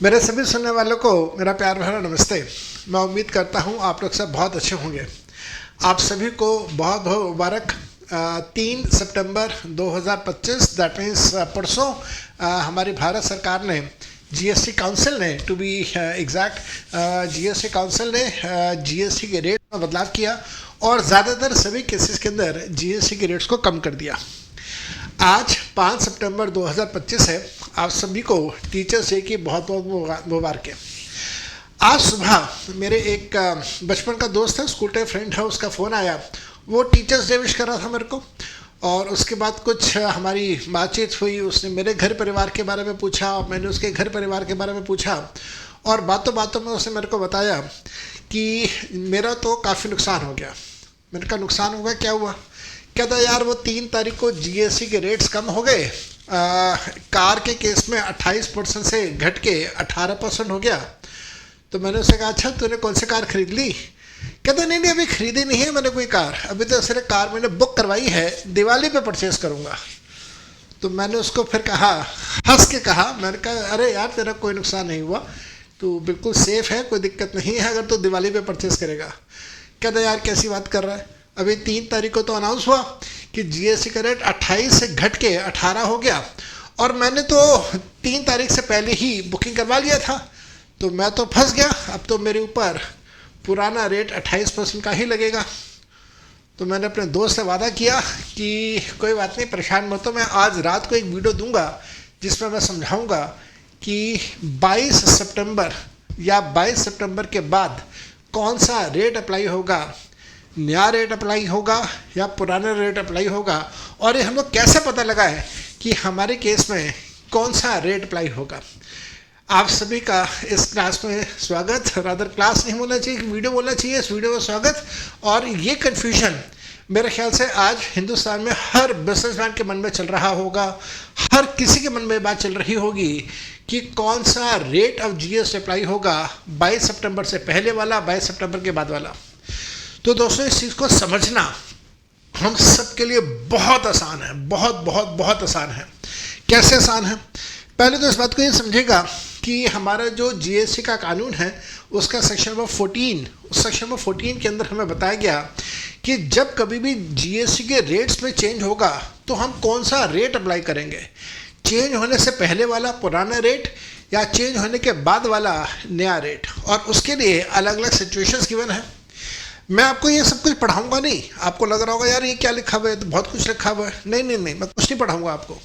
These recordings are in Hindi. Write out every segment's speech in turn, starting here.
मेरे सभी सुनने वालों को मेरा प्यार भरा नमस्ते। मैं उम्मीद करता हूँ आप लोग सब बहुत अच्छे होंगे। आप सभी को बहुत बहुत मुबारक। 3 सितंबर 2025 दैट मीन्स परसों हमारी भारत सरकार ने जीएसटी काउंसिल ने to be exact GST council ने जीएसटी के रेट में बदलाव किया और ज़्यादातर सभी केसेस के अंदर जीएसटी के रेट्स को कम कर दिया। आज 5 सितंबर 2025 है। आप सभी को टीचर्स डे की बहुत बहुत मुबारकें। आज सुबह मेरे एक बचपन का दोस्त है, स्कूल टाइम फ्रेंड है, उसका फ़ोन आया। वो टीचर्स डे विश कर रहा था मेरे को और उसके बाद कुछ हमारी बातचीत हुई। उसने मेरे घर परिवार के बारे में पूछा, मैंने उसके घर परिवार के बारे में पूछा और बातों बातों में उसने मेरे को बताया कि मेरा तो काफ़ी नुकसान हो गया। मैंने कहा नुकसान हुआ, क्या हुआ? कहता यार वो 3 तारीख को जीएसटी के रेट्स कम हो गए। कार के केस में 28% से घट के 18% हो गया। तो मैंने उससे कहा अच्छा तूने कौन सी कार खरीद ली? कहता नहीं अभी खरीदी नहीं है मैंने कोई कार, अभी तो सिर्फ कार मैंने बुक करवाई है, दिवाली पे परचेस करूँगा। तो मैंने उसको फिर कहा, हंस के कहा, मैंने कहा अरे यार तेरा कोई नुकसान नहीं हुआ, तू बिल्कुल सेफ़ है, कोई दिक्कत नहीं है अगर तू दिवाली पे परचेस करेगा। कहता यार कैसी बात कर रहा है? अभी 3 तारीख को तो अनाउंस हुआ कि जीएसटी का रेट 28 से घट के 18 हो गया और मैंने तो 3 तारीख से पहले ही बुकिंग करवा लिया था, तो मैं तो फंस गया। अब तो मेरे ऊपर पुराना रेट 28% का ही लगेगा। तो मैंने अपने दोस्त से वादा किया कि कोई बात नहीं, परेशान मत हो, मैं आज रात को एक वीडियो दूंगा जिसमें मैं समझाऊंगा कि 22 सितंबर या 22 सितंबर के बाद कौन सा रेट अप्लाई होगा, नया रेट अप्लाई होगा या पुराना रेट अप्लाई होगा, और ये हम लोग कैसे पता लगाए कि हमारे केस में कौन सा रेट अप्लाई होगा। आप सभी का इस क्लास में स्वागत, रादर क्लास नहीं बोलना चाहिए, वीडियो बोलना चाहिए, इस वीडियो में स्वागत। और ये कन्फ्यूजन मेरे ख्याल से आज हिंदुस्तान में हर बिजनेसमैन के मन में चल रहा होगा, हर किसी के मन में बात चल रही होगी कि कौन सा रेट ऑफ जीएसटी अप्लाई होगा, 22 सितंबर से पहले वाला, 22 सितंबर के बाद वाला। तो दोस्तों इस चीज़ को समझना हम सबके लिए बहुत आसान है, बहुत बहुत बहुत आसान है। कैसे आसान है? पहले तो इस बात को ये समझेगा कि हमारा जो जीएसटी का कानून है उसका सेक्शन नंबर 14, उस सेक्शन नंबर 14 के अंदर हमें बताया गया कि जब कभी भी जीएसटी के रेट्स में चेंज होगा तो हम कौन सा रेट अप्लाई करेंगे। चेंज होने से पहले वाला पुराना रेट या चेंज होने के बाद वाला नया रेट, और उसके लिए अलग अलग सिचुएशंस गिवन है। मैं आपको ये सब कुछ पढ़ाऊंगा नहीं। आपको लग रहा होगा यार ये क्या लिखा हुआ है, तो बहुत कुछ लिखा हुआ है। नहीं, मैं कुछ नहीं पढ़ाऊंगा आपको।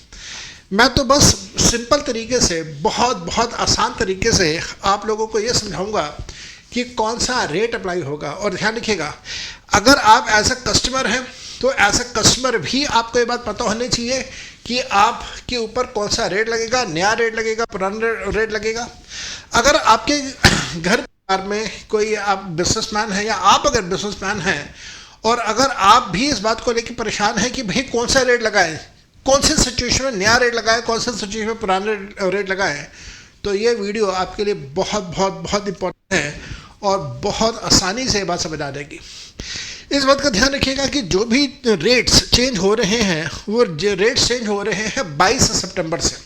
मैं तो बस सिंपल तरीके से, बहुत बहुत आसान तरीके से आप लोगों को ये समझाऊंगा कि कौन सा रेट अप्लाई होगा। और ध्यान रखिएगा, अगर आप एज अ कस्टमर हैं तो एज अ कस्टमर भी आपको ये बात पता होनी चाहिए कि आपके ऊपर कौन सा रेट लगेगा, नया रेट लगेगा, पुराना रेट लगेगा। अगर आपके घर में कोई आप बिजनेसमैन है या आप अगर बिजनेसमैन हैं और अगर आप भी इस बात को लेकर परेशान हैं कि भाई कौन सा रेट लगाएं, कौन से सिचुएशन में नया रेट लगाएं, कौन से सिचुएशन में पुराना रेट लगाएं, तो ये वीडियो आपके लिए बहुत बहुत बहुत इंपॉर्टेंट है और बहुत आसानी से ये बात समझ आ जाएगी। इस बात का ध्यान रखिएगा कि जो भी रेट्स चेंज हो रहे हैं वो रेट्स चेंज हो रहे हैं 22 सितंबर से।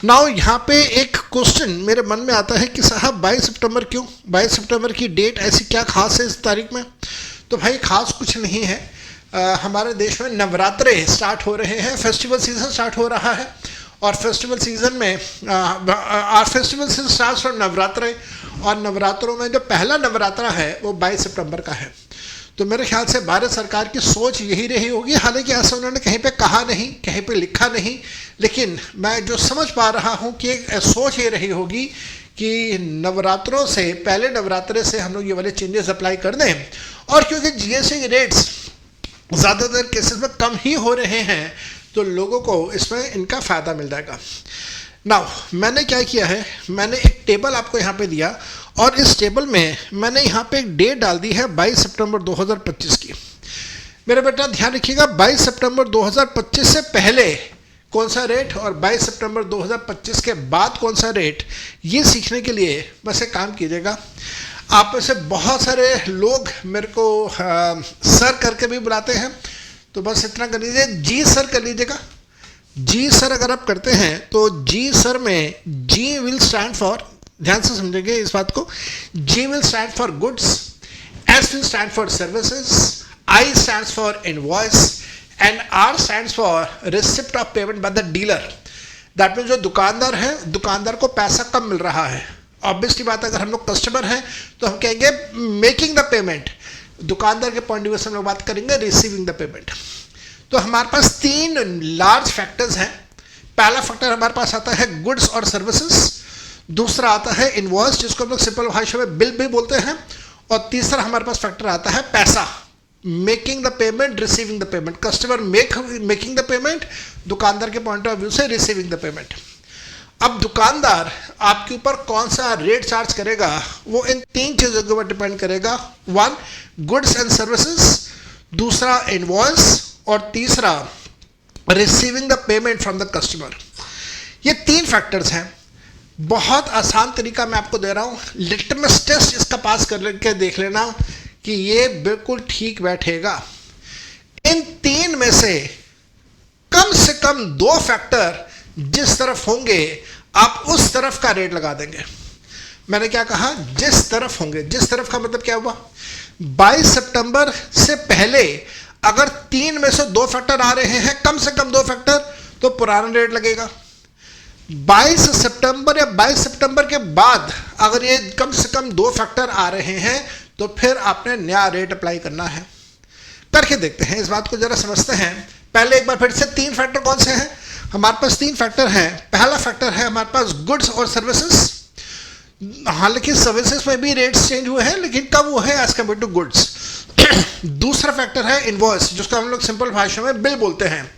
नाउ यहाँ पे एक क्वेश्चन मेरे मन में आता है कि साहब 22 सितंबर क्यों? 22 सितंबर की डेट ऐसी क्या खास है इस तारीख में? तो भाई खास कुछ नहीं है। हमारे देश में नवरात्रे स्टार्ट हो रहे हैं, फेस्टिवल सीजन स्टार्ट हो रहा है और फेस्टिवल सीजन में फेस्टिवल सीजन स्टार्ट फ्रॉम नवरात्रे, और नवरात्रों में जो पहला नवरात्रा है वो 22 सितंबर का है। तो मेरे ख्याल से भारत सरकार की सोच यही रही होगी, हालांकि ऐसा उन्होंने कहीं पे कहा नहीं, कहीं पे लिखा नहीं, लेकिन मैं जो समझ पा रहा हूँ कि एक सोच ये रही होगी कि नवरात्रों से पहले, नवरात्रे से हम लोग ये वाले चेंजेस अप्लाई कर दें। और क्योंकि जीएसटी के रेट्स ज़्यादातर केसेस में कम ही हो रहे हैं तो लोगों को इसमें इनका फ़ायदा मिल जाएगा। नाउ मैंने क्या किया है, मैंने एक टेबल आपको यहाँ पे दिया और इस टेबल में मैंने यहाँ पे एक डेट डाल दी है 22 सितंबर 2025 की। मेरे बेटा ध्यान रखिएगा, 22 सितंबर 2025 से पहले कौन सा रेट और 22 सितंबर 2025 के बाद कौन सा रेट, ये सीखने के लिए बस एक काम कीजिएगा। आप में से बहुत सारे लोग मेरे को सर करके भी बुलाते हैं, तो बस इतना कर लीजिए, जी सर कर लीजिएगा। जी सर अगर आप करते हैं तो जी सर में जी विल स्टैंड फॉर ध्यान से समझेंगे इस बात को। G will stand for goods, S will stand for services, I stands for invoice and R stands for receipt of payment by the dealer। That mean जो दुकानदार है, दुकानदार को पैसा कब मिल रहा है। ऑब्वियसली बात, अगर हम लोग कस्टमर हैं तो हम कहेंगे मेकिंग द पेमेंट, दुकानदार के पॉइंट ऑफ व्यू से हम लोग बात करेंगे रिसीविंग द पेमेंट। तो हमारे पास तीन लार्ज फैक्टर्स हैं। पहला फैक्टर हमारे पास आता है गुड्स और सर्विसेज, दूसरा आता है इनवॉइस जिसको हम लोग सिंपल भाषा में बिल भी बोलते हैं, और तीसरा हमारे पास फैक्टर आता है पैसा, making the payment, receiving the payment. Customer making the payment, दुकानदार के पॉइंट ऑफ व्यू से रिसीविंग द पेमेंट। अब दुकानदार आपके ऊपर कौन सा रेट चार्ज करेगा वो इन तीन चीज़ों के ऊपर डिपेंड करेगा। वन, गुड्स एंड सर्विसेज, दूसरा इनवॉइस, और तीसरा receiving the payment from the customer. ये तीन फैक्टर्स हैं। बहुत आसान तरीका मैं आपको दे रहा हूँ, लिटमस टेस्ट इसका पास करके देख लेना कि ये बिल्कुल ठीक बैठेगा। इन तीन में से कम दो फैक्टर जिस तरफ होंगे आप उस तरफ का रेट लगा देंगे। मैंने क्या कहा, जिस तरफ होंगे। जिस तरफ का मतलब क्या हुआ, 22 सितंबर से पहले अगर तीन में से दो फैक्टर आ रहे हैं, कम से कम दो फैक्टर, तो पुराना रेट लगेगा। 22 सितंबर या 22 सितंबर के बाद अगर ये कम से कम दो फैक्टर आ रहे हैं तो फिर आपने नया रेट अप्लाई करना है। करके देखते हैं, इस बात को जरा समझते हैं। पहले एक बार फिर से तीन फैक्टर कौन से हैं हमारे पास। तीन फैक्टर हैं। पहला फैक्टर है हमारे पास गुड्स और सर्विसेज। हालांकि सर्विसेज में भी रेट्स चेंज हुए हैं, लेकिन कब हुए हैं एज कम्पेयर टू गुड्स। दूसरा फैक्टर है इनवॉइस, जिसको हम लोग सिंपल भाषा में बिल बोलते हैं।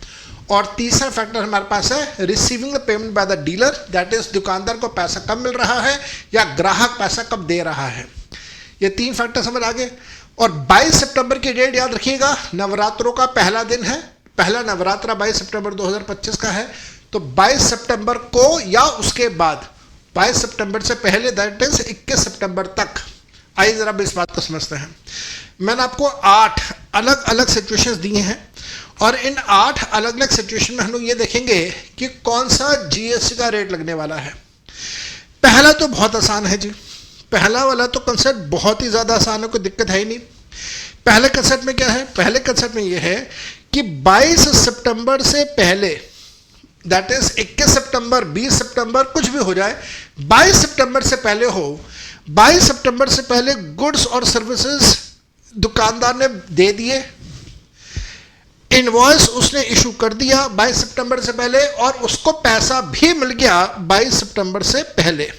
और तीसरा फैक्टर हमारे पास है receiving the payment by the dealer, that is दुकानदार को पैसा कब मिल रहा है या ग्राहक पैसा कब दे रहा है। ये तीन फैक्टर समझ आ गए। और 22 सितंबर की डेट याद रखिएगा, नवरात्रों का पहला दिन है। पहला नवरात्रा 22 सितंबर 2025 का है। तो 22 सितंबर को या उसके बाद, 22 सितंबर से पहले दैट इज 21 सितंबर तक। आइए जरा इस बात को समझते हैं। मैंने आपको 8 अलग अलग सिचुएशंस दिए हैं, और इन 8 अलग अलग सिचुएशन में हम लोग ये देखेंगे कि कौन सा जीएसटी का रेट लगने वाला है। पहला तो बहुत आसान है जी, पहला वाला तो कंसेप्ट बहुत ही ज़्यादा आसान है, कोई दिक्कत है ही नहीं। पहले कंसेप्ट में क्या है, पहले कंसेप्ट में ये है कि 22 सितंबर से पहले, दैट इज 21 सितंबर 20 सितंबर कुछ भी हो जाए, 22 सितंबर से पहले हो, 22 सितंबर से पहले गुड्स और सर्विसेज दुकानदार ने दे दिए, इनवॉइस उसने इशू कर दिया 22 सितंबर से पहले, और उसको पैसा भी मिल गया 22 सितंबर से पहले।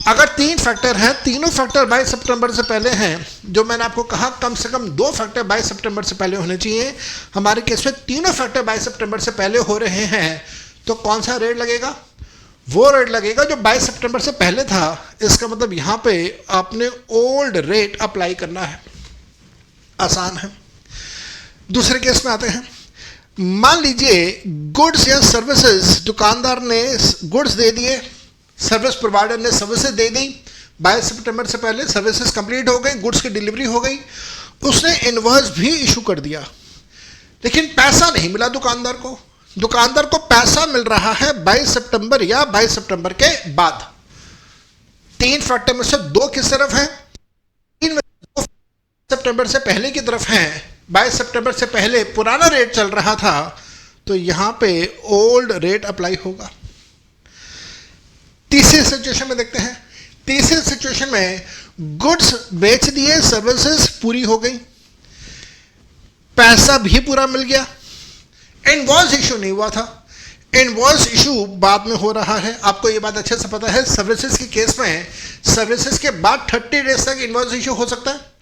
अगर तीन फैक्टर हैं, तीनों फैक्टर 22 सितंबर से पहले हैं, जो मैंने आपको कहा कम से कम दो फैक्टर 22 सितंबर से पहले होने चाहिए, हमारे केस में तीनों फैक्टर 22 सितंबर से पहले हो रहे हैं, तो कौन सा रेट लगेगा, वो रेट लगेगा जो 22 सितंबर से पहले था। इसका मतलब यहाँ पे आपने ओल्ड रेट अप्लाई करना है। आसान है। दूसरे केस में आते हैं। मान लीजिए गुड्स या सर्विसेज, दुकानदार ने गुड्स दे दिए, सर्विस प्रोवाइडर ने सर्विसेज दे दी, 22 सितंबर से पहले सर्विसेज कंप्लीट हो गई, गुड्स की डिलीवरी हो गई, उसने इनवॉइस भी इशू कर दिया, लेकिन पैसा नहीं मिला दुकानदार को। दुकानदार को पैसा मिल रहा है 22 सितंबर या 22 सितंबर के बाद। तीन फैक्टर में से दो किस तरफ हैं, तीन में से दो सितंबर से पहले की तरफ हैं। 22 सितंबर से पहले पुराना रेट चल रहा था, तो यहां पे ओल्ड रेट अप्लाई होगा। तीसरे सिचुएशन में देखते हैं। तीसरे सिचुएशन में गुड्स बेच दिए, सर्विसेज पूरी हो गई, पैसा भी पूरा मिल गया, इनवॉइस इशू नहीं हुआ था। इनवॉइस इशू बाद में हो रहा है। आपको ये बात अच्छे से पता है, सर्विसेज के केस में सर्विसेज के बाद 30 डेज तक इनवॉइस इशू हो सकता है।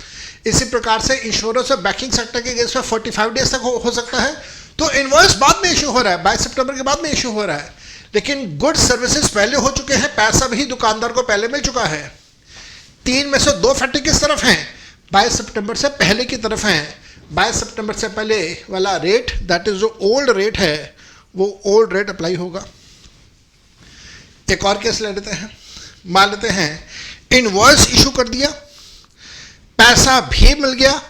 इसी प्रकार से इंश्योरेंस और बैंकिंग सेक्टर के केस में 45 डेज तक हो सकता है। तो इनवॉइस बाद में इशू हो रहा है, 22 सितंबर के बाद में इशू हो रहा है, लेकिन गुड्स सर्विसेज पहले हो चुके हैं, पैसा भी दुकानदार को पहले मिल चुका है। तीन में से दो फैक्टर किस तरफ हैं, 22 सितंबर से पहले की तरफ हैं। 22 सितंबर से पहले वाला रेट, दैट इज जो ओल्ड रेट है, वो ओल्ड रेट अप्लाई होगा। एक और केस ले लेते हैं। मान लेते हैं इनवॉइस इशू कर दिया, पैसा भी मिल गया,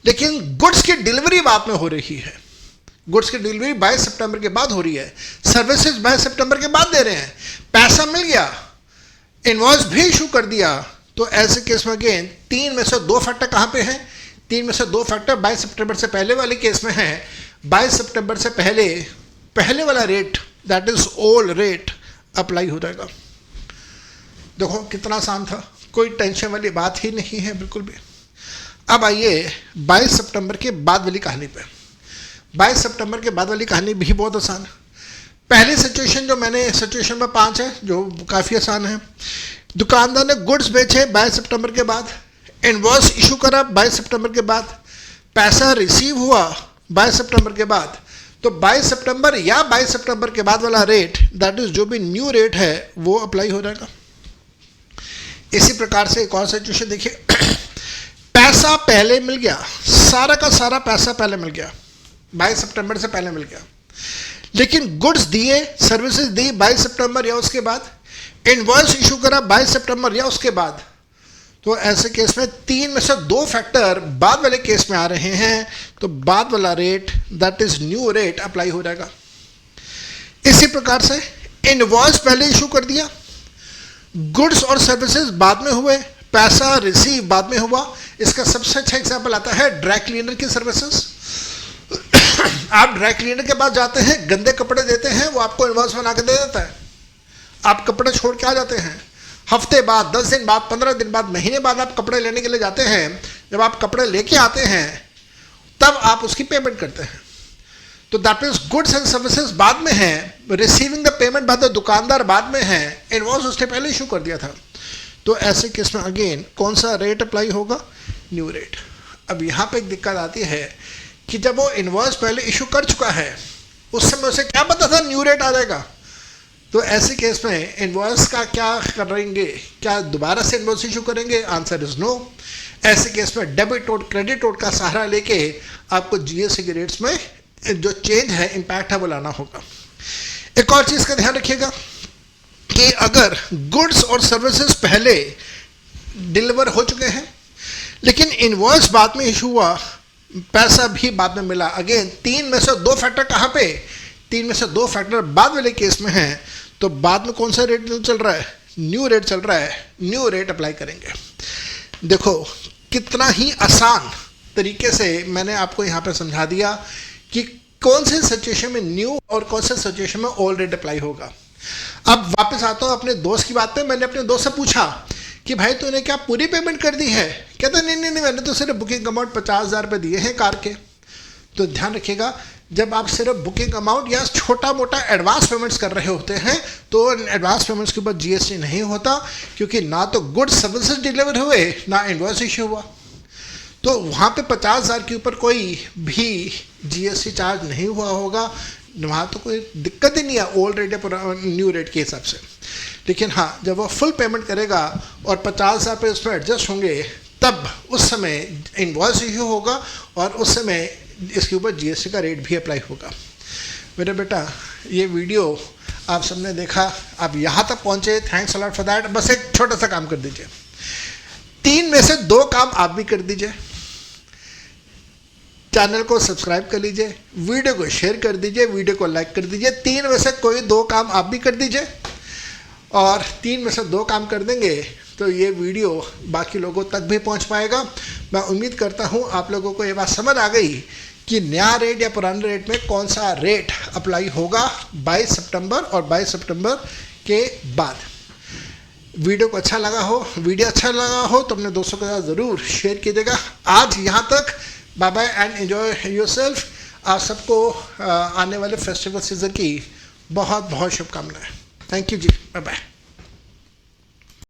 लेकिन गुड्स की डिलीवरी बाद में हो रही है। गुड्स की डिलीवरी 22 सितंबर के बाद हो रही है, सर्विसेज 22 सितंबर के बाद दे रहे हैं, पैसा मिल गया, इनवॉइस भी इशू कर दिया, तो ऐसे केस में अगेन 3 में से 2 फैक्टर कहाँ पे हैं? 3 में से 2 फैक्टर 22 सितंबर से पहले वाले केस में है। 22 सितंबर से पहले वाला rate, that is old rate, apply हो जाएगा। देखो कितना आसान था, कोई टेंशन वाली बात ही नहीं है बिल्कुल भी। अब आइए 22 सितंबर के बाद वाली कहानी पे। 22 सितंबर के बाद वाली कहानी भी बहुत आसान है। पहली सिचुएशन जो मैंने, सिचुएशन में 5 है जो काफ़ी आसान है। दुकानदार ने गुड्स बेचे 22 सितंबर के बाद, इनवॉइस इशू करा 22 सितंबर के बाद, पैसा रिसीव हुआ 22 सितंबर के बाद, तो 22 सितंबर या 22 सितंबर के बाद वाला रेट, दैट इज जो भी न्यू रेट है वो अप्लाई हो जाएगा। इसी प्रकार से एक और सिचुएशन देखिए, पैसा पहले मिल गया, सारा का सारा पैसा पहले मिल गया, 22 सितंबर से पहले मिल गया, लेकिन गुड्स दिए, सर्विसेज दी 22 सितंबर या उसके बाद, इनवॉइस इशू करा 22 सितंबर या उसके बाद, तो ऐसे केस में 3 में से 2 फैक्टर बाद वाले केस में आ रहे हैं, तो बाद वाला rate, that is new rate, apply हो जाएगा। इसी प्रकार से इनवॉइस पहले इशू कर दिया, गुड्स और सर्विसेज बाद में हुए, पैसा रिसीव बाद में हुआ। इसका सबसे अच्छा एग्जांपल आता है ड्राई क्लीनर की सर्विसेज। आप ड्राई क्लीनर के पास जाते हैं, गंदे कपड़े देते हैं, वो आपको इनवॉइस बना के दे देता है, आप कपड़े छोड़ के आ जाते हैं। हफ्ते बाद, 10 दिन बाद, 15 दिन बाद, महीने बाद आप कपड़े लेने के लिए जाते हैं। जब आप कपड़े लेके आते हैं तब आप उसकी पेमेंट करते हैं, तो that means goods and services बाद में है, रिसीविंग द पेमेंट बाद दुकानदार बाद में है, इनवॉइस उसने पहले इशू कर दिया था। तो ऐसे केस में अगेन कौन सा रेट अप्लाई होगा? New rate. अब यहाँ पे एक दिक्कत आती है कि जब वो इनवॉइस पहले इशू कर चुका है, उस समय उसे क्या पता था न्यू रेट आ जाएगा? तो ऐसे केस में इनवॉइस का क्या करेंगे? क्या दोबारा से इनवॉइस इशू करेंगे? Answer is no. ऐसे केस में डेबिट नोट, क्रेडिट नोट का सहारा लेके आपको जीएसटी के रेट्स में जो चेंज है, इम्पैक्ट है, वो लाना होगा। एक और चीज़ का ध्यान रखिएगा कि अगर गुड्स और सर्विसेज पहले डिलीवर हो चुके हैं लेकिन इनवॉइस बाद में इशू हुआ, पैसा भी बाद में मिला, अगेन 3 में से 2 फैक्टर कहाँ पे? 3 में से 2 फैक्टर बाद वाले केस में हैं, तो बाद में कौन सा रेट चल रहा है? न्यू रेट चल रहा है, न्यू रेट अप्लाई करेंगे। देखो कितना ही आसान तरीके से मैंने आपको यहाँ पे समझा दिया कि कौन से सिचुएशन में न्यू और कौन से सिचुएशन में ओल्ड रेट अप्लाई होगा। अब वापस आता हूँ अपने दोस्त की बात पे। मैंने अपने दोस्त से पूछा कि भाई तूने क्या पूरी पेमेंट कर दी है? कहता नहीं, मैंने तो सिर्फ बुकिंग अमाउंट 50,000 रुपये दिए हैं कार के। तो ध्यान रखिएगा, जब आप सिर्फ बुकिंग अमाउंट या छोटा मोटा एडवांस पेमेंट्स कर रहे होते हैं तो एडवांस पेमेंट्स के ऊपर जीएसटी नहीं होता, क्योंकि ना तो गुड्स सर्विसेज डिलीवर हुए ना इनवॉइस इशू हुआ। तो वहाँ पे 50,000 के ऊपर कोई भी जीएसटी चार्ज नहीं हुआ होगा, वहाँ तो कोई दिक्कत ही नहीं है ओल्ड रेट या न्यू रेट के हिसाब से। लेकिन हाँ, जब वो फुल पेमेंट करेगा और 50,000 रुपये उसमें एडजस्ट होंगे, तब उस समय इनवॉइस इशू होगा और उस समय इसके ऊपर जीएसटी का रेट भी अप्लाई होगा। मेरे बेटा, ये वीडियो आप सबने देखा, आप यहाँ तक पहुँचे, thanks a lot for that. बस एक छोटा सा काम कर दीजिए, 3 में से 2 काम आप भी कर दीजिए। चैनल को सब्सक्राइब कर लीजिए, वीडियो को शेयर कर दीजिए, वीडियो को लाइक कर दीजिए। 3 में से कोई 2 काम आप भी कर दीजिए, और 3 में से 2 काम कर देंगे तो ये वीडियो बाकी लोगों तक भी पहुंच पाएगा। मैं उम्मीद करता हूं आप लोगों को ये बात समझ आ गई कि नया रेट या पुराने रेट में कौन सा रेट अप्लाई होगा 22 सितंबर और 22 सितंबर के बाद। वीडियो को अच्छा लगा हो तो अपने दोस्तों के साथ ज़रूर शेयर कीजिएगा। आज यहाँ तक, bye bye and enjoy yourself. आप सबको आने वाले फेस्टिवल सीज़न की बहुत बहुत शुभकामनाएं। Thank you ji, bye bye.